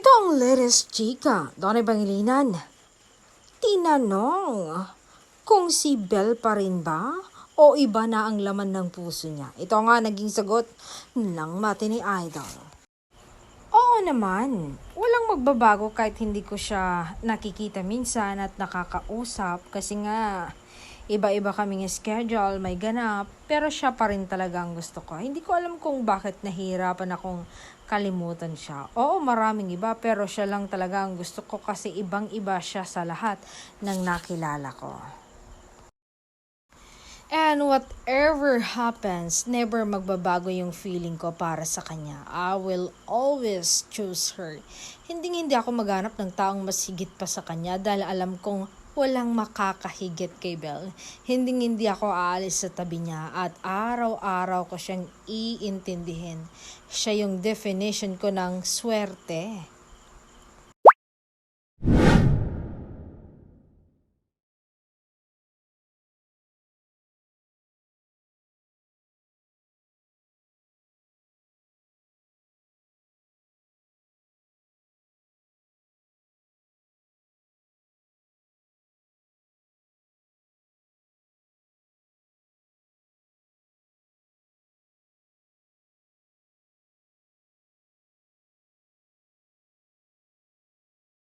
Ito ang latest chika, Donnie Pangilinan. Tinanong kung si Belle pa rin ba o iba na ang laman ng puso niya. Ito nga naging sagot ng Matini Idol. Oo naman, walang magbabago kahit hindi ko siya nakikita minsan at nakakausap kasi nga iba-iba kaming schedule, may ganap, pero siya pa rin talaga ang gusto ko. Hindi ko alam kung bakit nahihirapan akong kalimutan siya. Oo, maraming iba, pero siya lang talaga ang gusto ko kasi ibang-iba siya sa lahat ng nakilala ko. And whatever happens, never magbabago yung feeling ko para sa kanya. I will always choose her. Hindi ako maghanap ng taong mas higit pa sa kanya dahil alam kong walang makakahigit kay Belle. Hindi ako aalis sa tabi niya at araw-araw ko siyang iintindihin. Siya yung definition ko ng swerte.